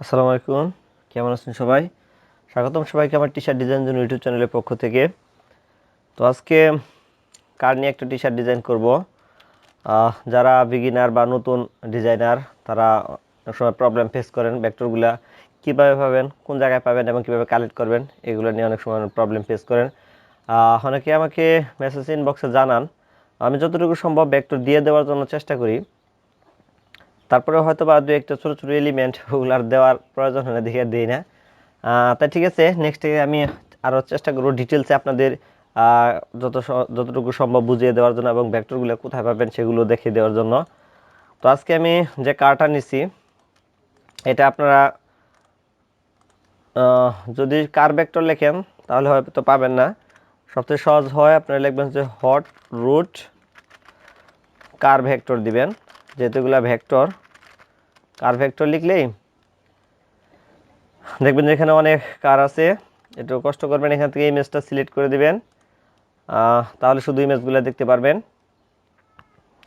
আসসালামু আলাইকুম, কেমন আছেন সবাই? স্বাগতম সবাইকে আমার টি শার্ট ডিজাইন জন্য ইউটিউব চ্যানেলের পক্ষ থেকে। তো আজকে কার নিয়ে একটা টি শার্ট ডিজাইন করব। যারা বিগিনার বা নতুন ডিজাইনার তারা অনেক সময় প্রবলেম ফেস করেন, ভেক্টরগুলা কীভাবে পাবেন, কোন জায়গায় পাবেন এবং কীভাবে কালেক্ট করবেন, এগুলো নিয়ে অনেক সময় প্রবলেম ফেস করেন। অনেকে আমাকে মেসেজ ইনবক্সে জানান, আমি যতটুকু সম্ভব ভেক্টর দিয়ে দেওয়ার জন্য চেষ্টা করি। তারপরে হয়তো বা দু একটা ছোটো ছোটো এলিমেন্ট ওগুলার দেওয়ার প্রয়োজন হয় না, দেখে দিই না। তাই ঠিক আছে, নেক্সট থেকে আমি আরও চেষ্টা করব ডিটেলসে আপনাদের যতটুকু সম্ভব বুঝিয়ে দেওয়ার জন্য এবং ভেক্টরগুলো কোথায় পাবেন সেগুলো দেখিয়ে দেওয়ার জন্য। তো আজকে আমি যে কারটা নিছি এটা আপনারা যদি কার ভেক্টর লেখেন তাহলে হয়তো পাবেন না। সবচেয়ে সহজ হয় আপনারা লিখবেন যে হট রুট কার ভেক্টর দিবেন, যেহেতু এগুলো ভেক্টর। কার ভেক্টর লিখলেই দেখবেন যে এখানে অনেক কার আছে। একটু কষ্ট করবেন, এখান থেকে ইমেজটা সিলেক্ট করে দিবেন, তাহলে শুধু ইমেজগুলো দেখতে পারবেন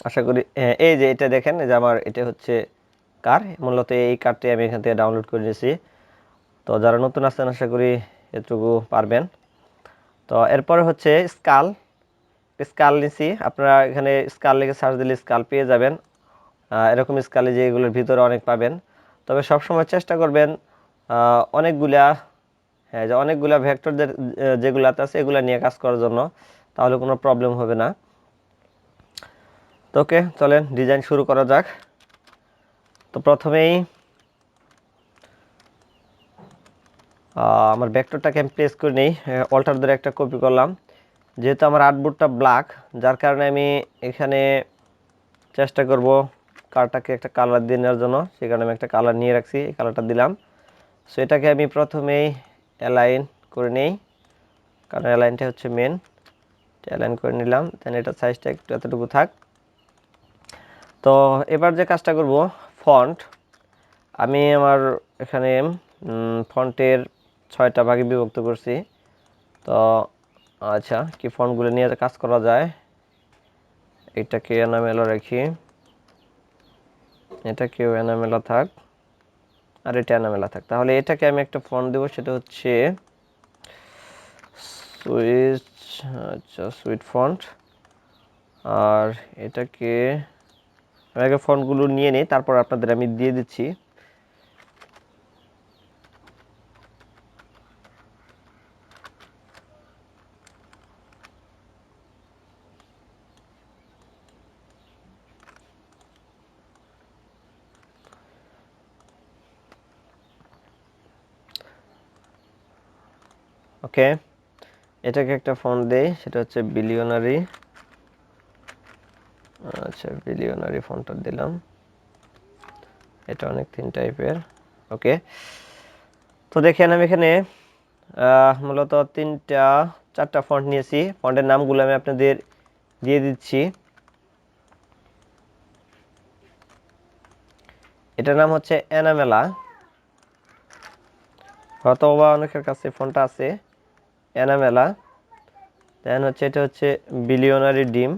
আশা করি। এই যে এটা দেখেন, এই যে আমার এটা হচ্ছে কার, মূলত এই কারটি আমি এখান থেকে ডাউনলোড করে নিয়েছি। তো যারা নতুন আছেন আশা করি এটুকু পারবেন। তো এরপরে হচ্ছে স্কাল। স্কাল নিছি, আপনারা এখানে স্কাল লিখে সার্চ দিলে স্কাল পেয়ে যাবেন। এরকম স্কালে যে এগুলোর ভিতরে অনেক পাবেন, তবে সবসময় চেষ্টা করবেন অনেকগুলা, হ্যাঁ, যে অনেকগুলা ভেক্টরদের যেগুলাতে আছে এগুলা নিয়ে কাজ করার জন্য, তাহলে কোনো প্রবলেম হবে না। তো ওকে, চলেন ডিজাইন শুরু করা যাক। তো প্রথমেই আমার ভেক্টরটাকে আমি প্লেস করে নিই, অল্টার ধরে একটা কপি করলাম। যেহেতু আমার আর্টবোর্ডটা ব্ল্যাক, যার কারণে আমি এখানে চেষ্টা করব কারটাকে একটা কালার দিয়ে নেওয়ার জন্য, সেই কারণে আমি একটা কালার নিয়ে রাখছি, এই কালারটা দিলাম। সো এটাকে আমি প্রথমেই অ্যালাইন করে নিই, কারণ অ্যালাইনটা হচ্ছে মেন। অ্যালাইন করে নিলাম, দেন এটা সাইজটা একটু এতটুকু থাক। তো এবার যে কাজটা করব, ফন্ট আমি আমার এখানে ফন্টের 6টা ভাগে বিভক্ত করছি। তো আচ্ছা, কি ফন্টগুলো নিয়ে কাজ করা যায়, এটাকে এনামেলা রাখি, এটাকেও এনামেলা থাক, আর এটা এনামেলা থাক। তাহলে এটাকে আমি একটা ফন্ট দেবো, সেটা হচ্ছে সুইচ, আচ্ছা সুইট ফন্ট। আর এটাকে আমি আগে ফন্টগুলো নিয়ে নিই, তারপর আপনাদের আমি দিয়ে দিচ্ছি। ওকে, এটাকে একটা ফন্ট দেই, সেটা হচ্ছে বিলিয়নারি। আচ্ছা, বিলিয়নারি ফন্টটা দিলাম, এটা অনেক থিন টাইপের। ওকে, তো দেখেন আমি এখানে মূলত 4টা ফন্ট নিয়েছি। ফন্টের নামগুলো আমি আপনাদের দিয়ে দিচ্ছি। এটার নাম হচ্ছে এনামেলা, হয়তো বা অনেকের কাছে ফন্টটা আছে এনামেলা। দেন হচ্ছে এটা হচ্ছে বিলিয়নারি ডিম,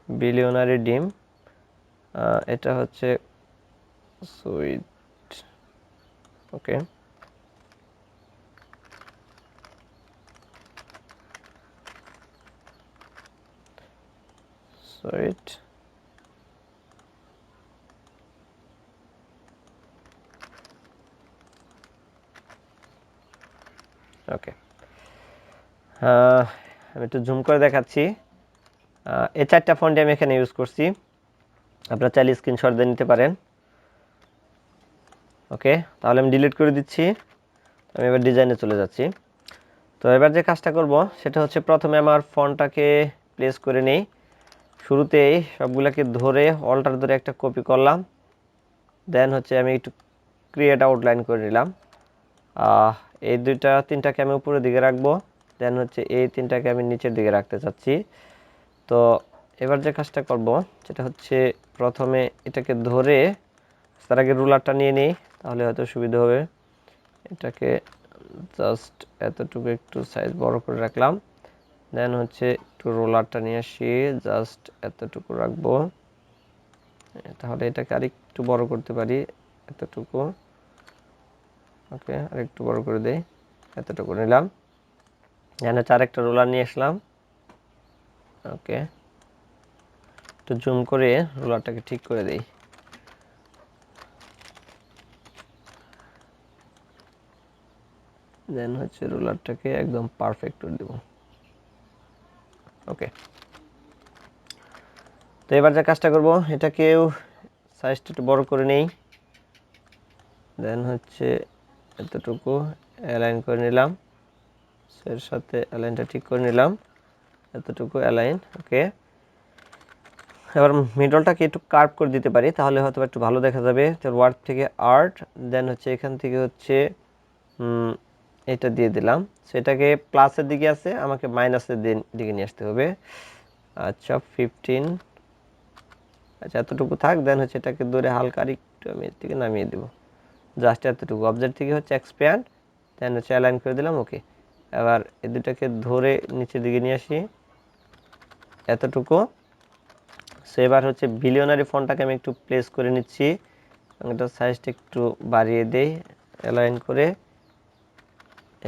বিলিয়নারি ডিম। এটা হচ্ছে সুইট। ওকে, সুইট। ওকে, আমি একটু জুম করে দেখাচ্ছি। এই 4টা ফন্টই আমি এখানে ইউজ করছি, আপনারা চাইলে স্ক্রিনশট দিয়ে নিতে পারেন। ওকে, তাহলে আমি ডিলিট করে দিচ্ছি, আমি এবার ডিজাইনে চলে যাচ্ছি। তো এবার যে কাজটা করব সেটা হচ্ছে প্রথমে আমার ফন্টটাকে প্লেস করে নেই। শুরুতেই সবগুলোকে ধরে অল্টার ধরে একটা কপি করলাম, দেন হচ্ছে আমি একটু ক্রিয়েট আউটলাইন করে নিলাম। এই 3টাকে আমি উপরের দিকে রাখবো, দেন হচ্ছে এই 3টাকে আমি নিচের দিকে রাখতে চাচ্ছি। তো এবার যে কাজটা করব সেটা হচ্ছে প্রথমে এটাকে ধরে, তার আগে রুলারটা নিয়ে নিই, তাহলে হয়তো সুবিধা হবে। এটাকে জাস্ট এতটুকু একটু সাইজ বড় করে রাখলাম, দেন হচ্ছে একটু রোলারটা নিয়ে আসি, জাস্ট এতটুকু রাখবো, তাহলে এটাকে আরেকটু আরেকটু বড় করতে পারি, এতটুকু। ওকে, আরেকটু বড় করে দেই, এতটুকু নিলাম। এখানে আরেকটা রোলার নিয়ে আসলাম। ওকে, একটু জুম করে রোলারটাকে ঠিক করে দেই। দেন হচ্ছে রোলারটাকে একদম পারফেক্ট করে দেব। ওকে, তো এবার যে কাজটা করব, এটাকেও সাইজটা একটু বড় করে নেই। দেন হচ্ছে এতটুকু অ্যালাইন করে নিলাম, এর সাথে অ্যালাইনটা ঠিক করে নিলাম, এতটুকু অ্যালাইন। ওকে, এবার মিডলটাকে একটু কার্ভ করে দিতে পারি, তাহলে হয়তো একটু ভালো দেখা যাবে। তো ওয়ার্ড থেকে আর্ট, দেন হচ্ছে এখান থেকে হচ্ছে এটা দিয়ে দিলাম। সেটাকে প্লাসের দিকে আছে, আমাকে মাইনাসের দিকে নিয়ে আসতে হবে। আচ্ছা 15, আচ্ছা এতটুকু থাক। দেন হচ্ছে এটাকে ধরে হালকা একটু আমি এর থেকে নামিয়ে দেবো, জাস্ট এতটুকু। অবজেক্ট থেকে হচ্ছে এক্সপ্যান্ড, দেন হচ্ছে অ্যালাইন করে দিলাম। ওকে, এবার এই দুটাকে ধরে নিচের দিকে নিয়ে আসি, এতটুকু। সো এবার হচ্ছে বিলিয়নারি ফন্টটাকে আমি একটু প্লেস করে নিচ্ছি, এটা সাইজটা একটু বাড়িয়ে দেই, অ্যালাইন করে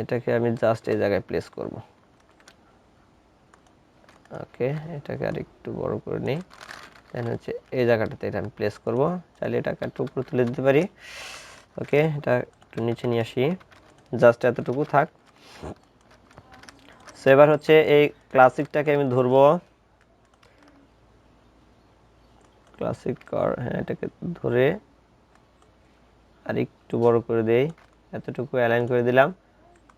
এটাকে আমি জাস্ট এই জায়গায় প্লেস করব। ওকে, এটাকে আর একটু বড় করে নিই, দেন হচ্ছে এই জায়গাটাতে এটা আমি প্লেস করব। চাইলে এটাকে একটু উপরে তুলে দিতে পারি। ওকে, এটা একটু নিচে নিয়ে আসি, জাস্ট এতটুকু থাক। সো এবার হচ্ছে এই ক্লাসিকটাকে আমি ধরবো, ক্লাসিক কার, হ্যাঁ এটাকে ধরে আর একটু বড় করে দেই, এতটুকু অ্যালাইন করে দিলাম।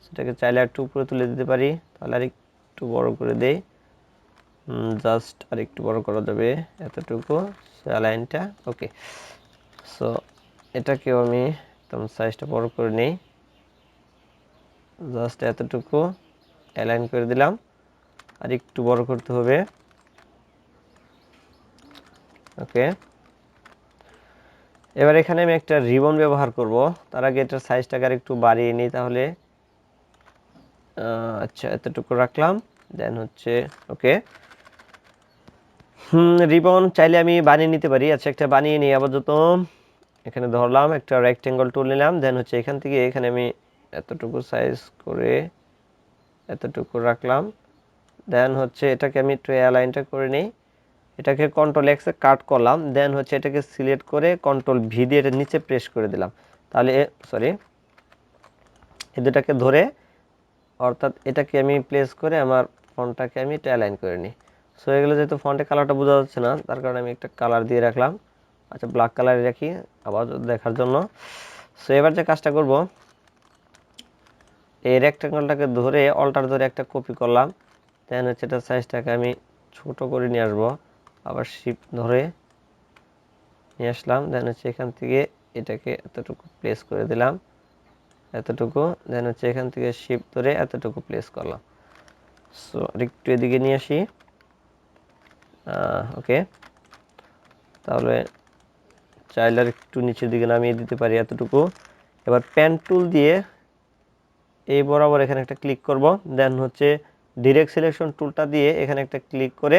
সেটাকে চাইলে একটু উপরে তুলে দিতে পারি, তাহলে আর একটু বড় করে দেই, জাস্ট আর একটু বড় করা যাবে, এতটুকু অ্যালাইনটা। ওকে, সো এটাকেও আমি একদম সাইজটা বড় করে নেই, জাস্ট এতটুকু অ্যালাইন করে দিলাম, আর একটু বড় করতে হবে। ওকে, এবার এখানে আমি একটা রিবন ব্যবহার করব। তার আগে এটার সাইজটাকে আর একটু বাড়িয়ে নিই, তাহলে আচ্ছা এতটুকু রাখলাম। দেন হচ্ছে ওকে, রিবন চাইলে আমি বানিয়ে নিতে পারি। আচ্ছা একটা বানিয়ে নিই আপাতত। এখানে ধরলাম, একটা রেক্টেঙ্গল টুল নিলাম, দেন হচ্ছে এখান থেকে এখানে আমি এতটুকু সাইজ করে এতটুকু রাখলাম। দেন হচ্ছে এটাকে আমি একটু অ্যালাইনটা করে নিই, এটাকে কন্ট্রোল এক্স এ কাট করলাম। দেন হচ্ছে এটাকে সিলেক্ট করে কন্ট্রোল ভি দিয়ে এটা নিচে প্রেস করে দিলাম। তাহলে সরি, এই দুটাকে ধরে, অর্থাৎ এটাকে আমি প্লেস করে আমার ফন্টটাকে আমি এটা অ্যালাইন করে নিই। সো এগুলো যেহেতু ফন্টের কালারটা বোঝা যাচ্ছে না, তার কারণে আমি একটা কালার দিয়ে রাখলাম। আচ্ছা ব্ল্যাক কালারে রাখি আবার দেখার জন্য। সো এবার যে কাজটা করব, এই রেক্টেঙ্গলটাকে ধরে অল্টার ধরে একটা কপি করলাম। দেন হচ্ছে এটা সাইজটাকে আমি ছোট করে নিয়ে আসবো, আবার শিফট ধরে নিয়ে আসলাম। দেন হচ্ছে এখান থেকে এটাকে এতটুকু প্লেস করে দিলাম, এতটুকু। দেন হচ্ছে এখান থেকে শিফট ধরে এতটুকু প্লেস করলাম। সো একটু এদিকে নিয়ে আসি। ওকে, তাহলে চাইলে একটু নিচের দিকে নামিয়ে দিতে পারি, এতটুকু। এবার পেন টুল দিয়ে এই বরাবর এখানে একটা ক্লিক করব। দেন হচ্ছে ডিরেক্ট সিলেকশন টুলটা দিয়ে এখানে একটা ক্লিক করে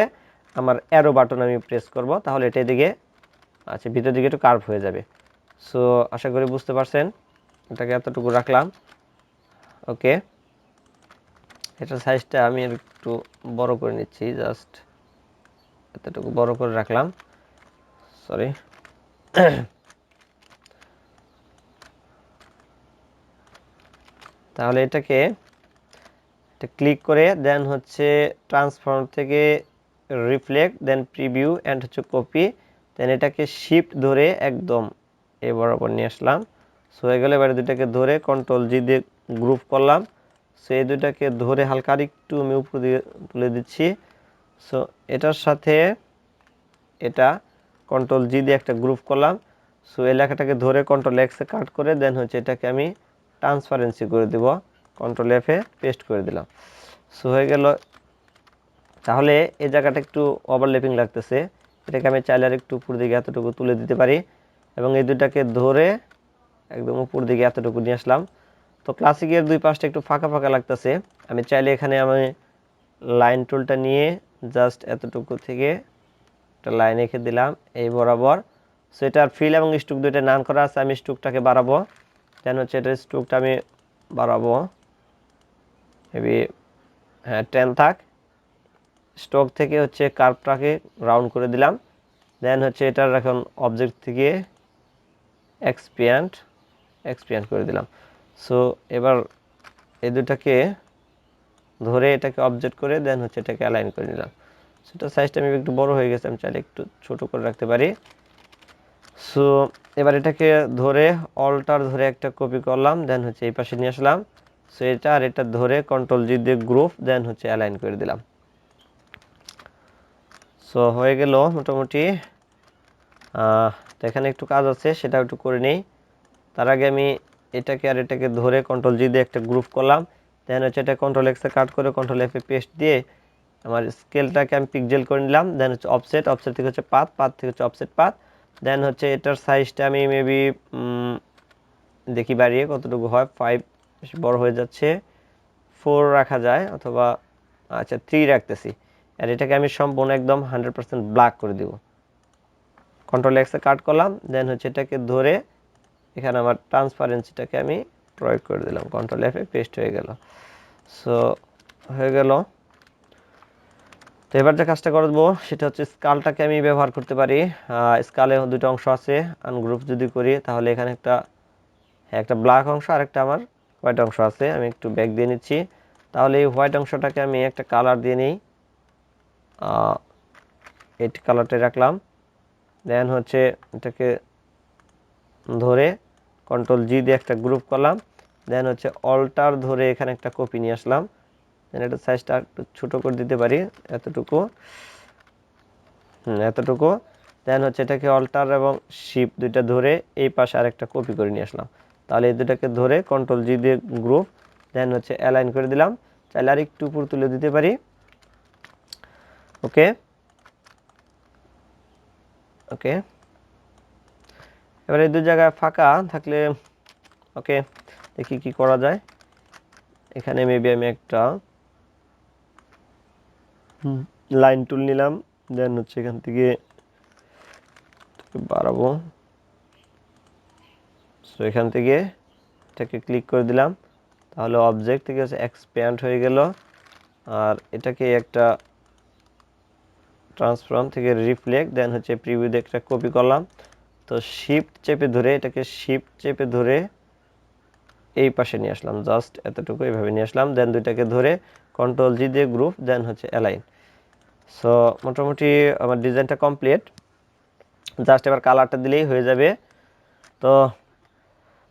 আমার অ্যারো বাটন আমি প্রেস করব, তাহলে এটা এদিকে, আচ্ছা ভিতর দিকে একটু কার্ভ হয়ে যাবে। সো আশা করি বুঝতে পারছেন, এটাকে এতটুকু রাখলাম। ওকে, এটার সাইজটা আমি একটু বড় করে নিচ্ছি, জাস্ট এতটুকু বড় করে রাখলাম, সরি। তাহলে এটাকে ক্লিক করে দেন হচ্ছে ট্রান্সফর্ম থেকে রিফ্লেক্ট, দেন প্রিভিউ অ্যান্ড হচ্ছে কপি, দেন এটাকে শিফট ধরে একদম এই বরাবর নিয়ে আসলাম। সো হয়ে গেলে এবারে দুটাকে ধরে কন্ট্রোল জি দিয়ে গ্রুপ করলাম। সো এই দুটাকে ধরে হালকা একটু আমি উপর দিয়ে তুলে দিচ্ছি। সো এটার সাথে এটা কন্ট্রোল জি দিয়ে একটা গ্রুপ করলাম। সো এই লেখাটাকে ধরে কন্ট্রোল এক্সে কাট করে দেন হচ্ছে এটাকে আমি ট্রান্সপারেন্সি করে দেব, কন্ট্রোল এফে পেস্ট করে দিলাম। সো হয়ে গেল। তাহলে এই জায়গাটা একটু ওভারল্যাপিং লাগতেছে, এটাকে আমি চাইলে আর একটু উপর দিকে এতটুকু তুলে দিতে পারি, এবং এই দুটাকে ধরে একদম উপর দিকে এতটুকু নিয়ে আসলাম। তো ক্লাসিকের দুই পাশটা একটু ফাঁকা ফাঁকা লাগতেছে, আমি চাইলে এখানে আমি লাইন টুলটা নিয়ে জাস্ট এতটুকু থেকে একটা লাইন এঁকে দিলাম এই বরাবর। সো এটার ফিল এবং স্ট্রোক দুইটা নান করা আছে, আমি স্ট্রোকটাকে বাড়াবো। দেন হচ্ছে এটার স্ট্রোকটা আমি বাড়াবো মেবি 10 থাক। স্ট্রোক থেকে হচ্ছে কার্ভটাকে রাউন্ড করে দিলাম। দেন হচ্ছে এটার এখন অবজেক্ট থেকে এক্সপ্যান্ড করে দিলাম। সো এবার এই দুটাকে ধরে এটাকে অবজেক্ট করে দেন হচ্ছে এটাকে অ্যালাইন করে নিলাম। সেটা সাইজটা আমি একটু বড় হয়ে গেছে, আমি চাইলে একটু ছোট করে রাখতে পারি। সো এবার এটাকে ধরে অল্টার ধরে একটা কপি করলাম, দেন হচ্ছে এই পাশে নিয়ে আসলাম। সো এটা আর এটা ধরে কন্ট্রোল জি দিয়ে গ্রুপ দেন হচ্ছে অ্যালাইন করে দিলাম। সো হয়ে গেল মোটামুটি। তো এখানে একটু কাজ আছে, সেটা একটু করে নিই। তার আগে আমি এটাকে আর এটাকে ধরে কন্ট্রোল জি দিয়ে একটা গ্রুপ করলাম। দেন হচ্ছে এটা কন্ট্রোল এক্সে কাট করে কন্ট্রোল এফে পেস্ট দিয়ে আমার স্কেলটাকে আমি পিক্সেল করে নিলাম। দেন হচ্ছে অফসেট থেকে হচ্ছে পাথ থেকে হচ্ছে অফসেট পাথ। দেন হচ্ছে এটার সাইজটা আমি মেবি দেখি বাড়িয়ে কতটুকু হয়, 5 বেশি বড় হয়ে যাচ্ছে, 4 রাখা যায় অথবা আচ্ছা 3 রাখতেছি। আর এটাকে আমি সম্পূর্ণ একদম 100% ব্ল্যাক করে দিব। কন্ট্রোল এক্সে কাট করলাম, দেন হচ্ছে এটাকে ধরে এখানে আমার ট্রান্সপারেন্সিটাকে আমি প্রয়োগ করে দিলাম, কন্ট্রোল এফে পেস্ট হয়ে গেল। সো হয়ে গেল। তো এবার যে কাজটা করবো সেটা হচ্ছে স্কালটাকে আমি ব্যবহার করতে পারি। স্কালে দুটো অংশ আছে, আনগ্রুপ যদি করি তাহলে এখানে একটা ব্ল্যাক অংশ আর একটা আমার হোয়াইট অংশ আছে। আমি একটু ব্যাক দিয়ে নিচ্ছি, তাহলে এই হোয়াইট অংশটাকে আমি একটা কালার দিয়ে নিই, এই কালারটা রাখলাম। দেন হচ্ছে এটাকে ধরে কন্ট্রোল জি দিয়ে একটা গ্রুপ করলাম। দেন হচ্ছে অল্টার ধরে এখানে একটা কপি নিয়ে আসলাম। দেন এটা সাইজটা একটু ছোটো করে দিতে পারি, এতটুকু। দেন হচ্ছে এটাকে অল্টার এবং শিফট দুইটা ধরে এই পাশে আরেকটা কপি করে নিয়ে আসলাম। তাহলে এই দুটাকে ধরে কন্ট্রোল জি দিয়ে গ্রুপ দেন হচ্ছে অ্যালাইন করে দিলাম। চাইলে আর একটু উপর তুলে দিতে পারি। ওকে ওকে এবার এই দুই জায়গায় ফাঁকা থাকলে ওকে দেখি কি করা যায়। এখানে মেবি আমি একটা লাইন টুল নিলাম, দেন হচ্ছে এখান থেকে বাড়াবো। সো এখান থেকে এটাকে ক্লিক করে দিলাম, তাহলে অবজেক্ট থেকে হচ্ছে এক্সপ্যান্ড হয়ে গেল। আর এটাকে একটা ট্রান্সফর্ম থেকে রিফ্লেক্ট দেন হচ্ছে প্রিভিউ দিয়ে একটা কপি করলাম। তো শিফট চেপে ধরে এই পাশে নিয়ে আসলাম, জাস্ট এতটুকু এইভাবে নিয়ে আসলাম। দেন দুইটাকে ধরে কন্ট্রোল জি দিয়ে গ্রুপ দেন হচ্ছে অ্যালাইন। সো মোটামুটি আমার ডিজাইনটা কমপ্লিট, জাস্ট এবার কালারটা দিলেই হয়ে যাবে। তো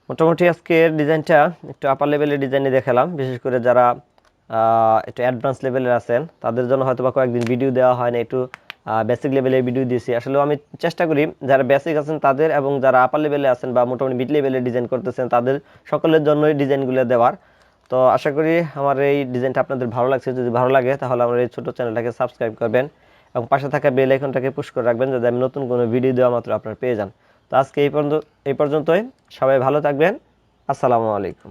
মোটামুটি আজকের ডিজাইনটা একটু আপার লেভেলের ডিজাইনে দেখালাম, বিশেষ করে যারা একটু অ্যাডভান্স লেভেলের আছেন তাদের জন্য হয়তো বা কয়েকদিন ভিডিও দেওয়া হয় না, একটু বেসিক লেভেলের ভিডিও দিয়েছি। আসলে আমি চেষ্টা করি যারা বেসিক আছেন তাদের এবং যারা আপার লেভেলে আছেন বা মোটামুটি মিড লেভেলে ডিজাইন করতেছেন তাদের সকলের জন্যই ডিজাইনগুলো দেওয়ার। তো আশা করি আমার এই ডিজাইনটা আপনাদের ভালো লাগছে। যদি ভালো লাগে তাহলে আমার এই ছোটো চ্যানেলটাকে সাবস্ক্রাইব করবেন এবং পাশে থাকা বেল আইকনটাকে পুশ করে রাখবেন যাতে আমি নতুন কোনো ভিডিও দেওয়া মাত্র আপনারা পেয়ে যান। তো আজকে এই পর্যন্তই, সবাই ভালো থাকবেন। আসসালামু আলাইকুম।